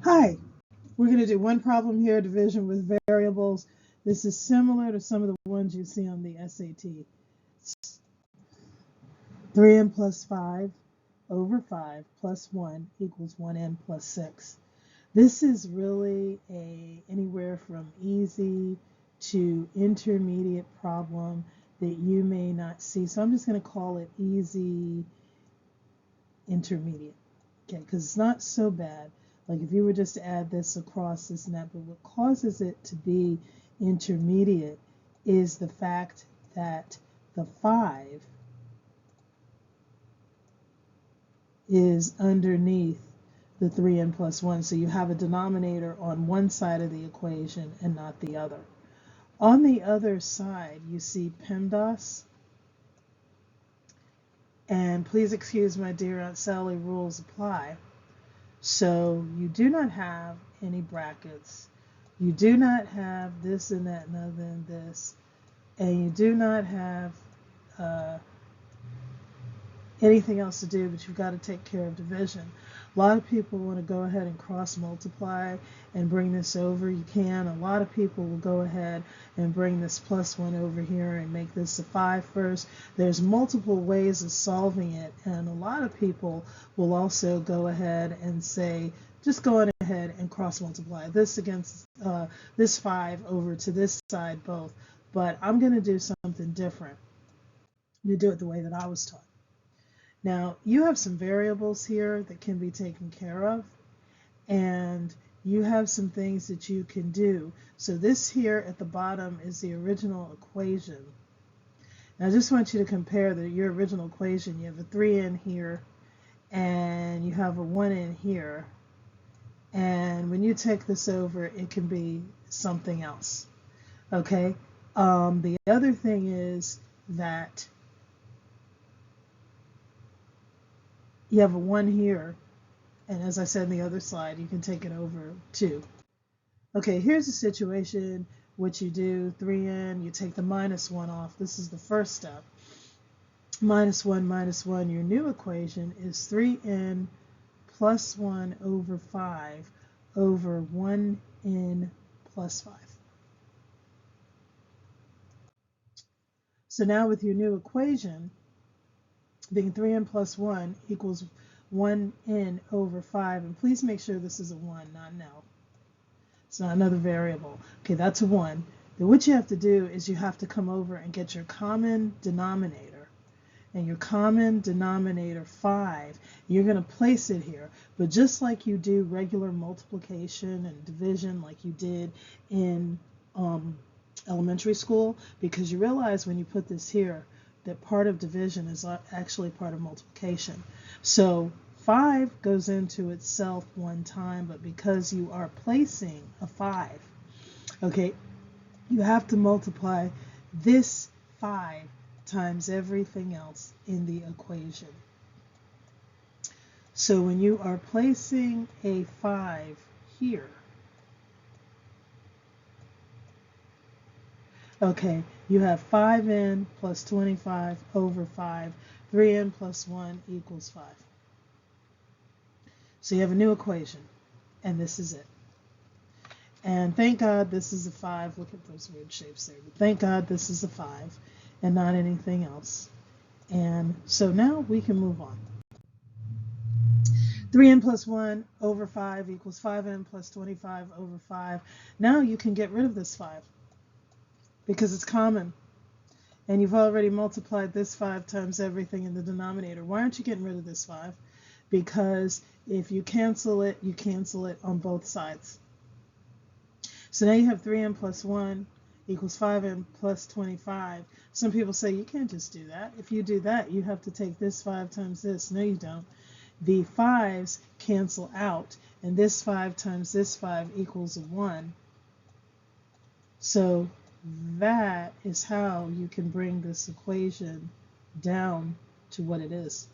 Hi, we're going to do one problem here, division with variables. This is similar to some of the ones you see on the SAT. 3n plus 5 over 5 plus 1 equals 1n plus 6. This is really anywhere from easy to intermediate problem that you may not see. So I'm just going to call it easy intermediate, okay, because it's not so bad. Like if you were just to add this across this and that, but what causes it to be intermediate is the fact that the 5 is underneath the 3n plus 1. So you have a denominator on one side of the equation and not the other. On the other side, you see PEMDAS. And please excuse my dear Aunt Sally, rules apply. So you do not have any brackets. You do not have this and that and other than this. And you do not have anything else to do, but you've got to take care of division. A lot of people want to go ahead and cross multiply and bring this over. You can. A lot of people will go ahead and bring this plus 1 over here and make this a 5 first. There's multiple ways of solving it, and a lot of people will also go ahead and say, just go ahead and cross multiply this against this 5 over to this side both. But I'm going to do something different. You do it the way that I was taught. Now, you have some variables here that can be taken care of, and you have some things that you can do. So this here at the bottom is the original equation. Now, I just want you to compare your original equation. You have a 3n here, and you have a 1n here. And when you take this over, it can be something else. Okay? The other thing is that you have a 1 here, and as I said on the other slide, you can take it over 2. Okay, here's a situation which you do 3n, you take the minus 1 off. This is the first step. Minus 1 minus 1, your new equation is 3n plus 1 over 5 over 1n plus 5. So now with your new equation, being 3n plus 1 equals 1n over 5, and please make sure this is a 1, not an L. It's not another variable. Okay, that's a 1. Then what you have to do is you have to come over and get your common denominator. And your common denominator, 5, you're going to place it here. But just like you do regular multiplication and division like you did in elementary school, because you realize when you put this here, that part of division is actually part of multiplication. So 5 goes into itself one time, but because you are placing a 5, okay, you have to multiply this 5 times everything else in the equation. So when you are placing a 5 here, okay, you have 5n plus 25 over 5. 3n plus 1 equals 5. So you have a new equation, and this is it. And thank God this is a 5. Look at those weird shapes there. But thank God this is a 5 and not anything else. And so now we can move on. 3n plus 1 over 5 equals 5n plus 25 over 5. Now you can get rid of this 5. Because it's common, and you've already multiplied this 5 times everything in the denominator. Why aren't you getting rid of this 5? Because if you cancel it on both sides. So now you have 3n plus 1 equals 5n plus 25. Some people say you can't just do that. If you do that, you have to take this 5 times this. No, you don't. The 5's cancel out, and this 5 times this 5 equals a 1. So that is how you can bring this equation down to what it is.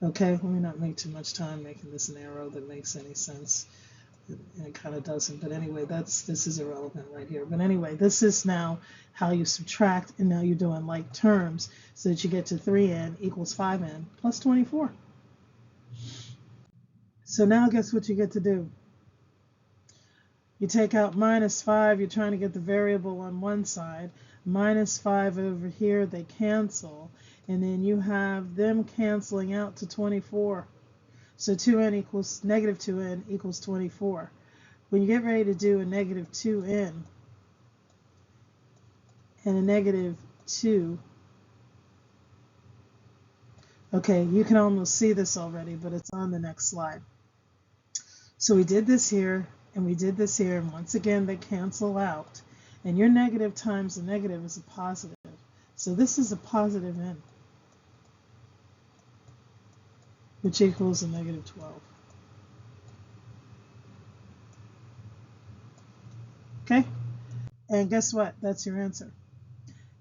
Okay, let me not make too much time making this an arrow that makes any sense. And it kind of doesn't, but anyway, this is irrelevant right here. But anyway, this is now how you subtract, and now you're doing like terms so that you get to 3n equals 5n plus 24. So now guess what you get to do? You take out -5, you're trying to get the variable on one side. -5 over here, they cancel. And then you have them canceling out to 24. So 2n equals -2n equals 24. When you get ready to do a -2n and a -2, okay, you can almost see this already, but it's on the next slide. So we did this here, and we did this here, and once again they cancel out. And your negative times the negative is a positive. So this is a positive n, which equals a -12. Okay? And guess what? That's your answer.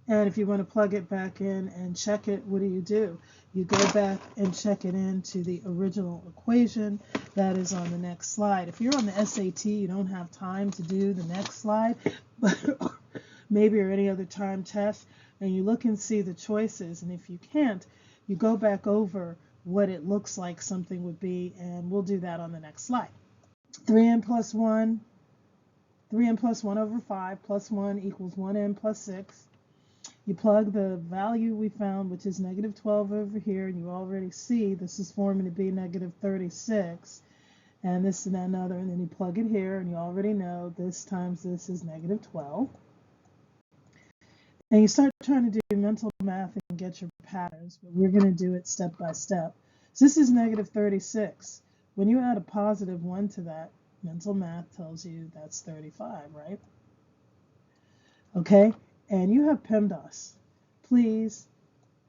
And if you want to plug it back in and check it, what do? You go back and check it into the original equation that is on the next slide. If you're on the SAT, you don't have time to do the next slide, but maybe or any other time test, and you look and see the choices. And if you can't, you go back over what it looks like something would be, and we'll do that on the next slide. 3n plus 1, 3n plus 1 over 5 plus 1 equals 1n plus 6. You plug the value we found, which is -12 over here, and you already see this is forming to be -36, and this and another, and then you plug it here, and you already know this times this is -12. And you start trying to do mental math and get your patterns, but we're going to do it step by step. So this is -36. When you add a +1 to that, mental math tells you that's 35, right? Okay? And you have PEMDAS. Please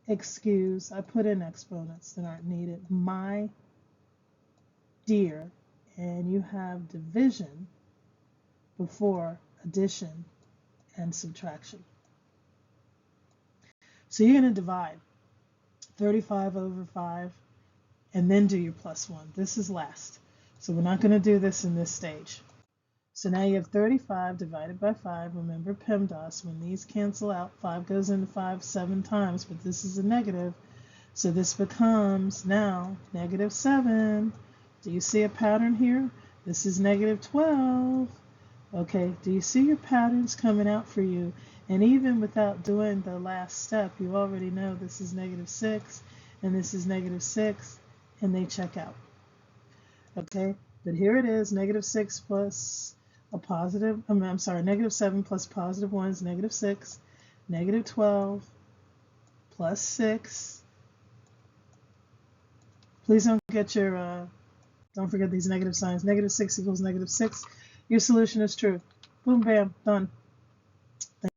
excuse, I put in exponents that aren't needed, my dear, and you have division before addition and subtraction. So you're going to divide 35 over 5 and then do your +1. This is last. So we're not going to do this in this stage. So now you have 35 divided by 5. Remember PEMDAS, when these cancel out, 5 goes into 5 7 times, but this is a negative. So this becomes now -7. Do you see a pattern here? This is -12. Okay, do you see your patterns coming out for you? And even without doing the last step, you already know this is -6 and this is -6, and they check out. Okay, but here it is, -6 plus a positive, I'm sorry, -7 plus +1 is -6, -12 plus 6. Please don't get your, don't forget these negative signs. -6 equals -6. Your solution is true. Boom, bam, done.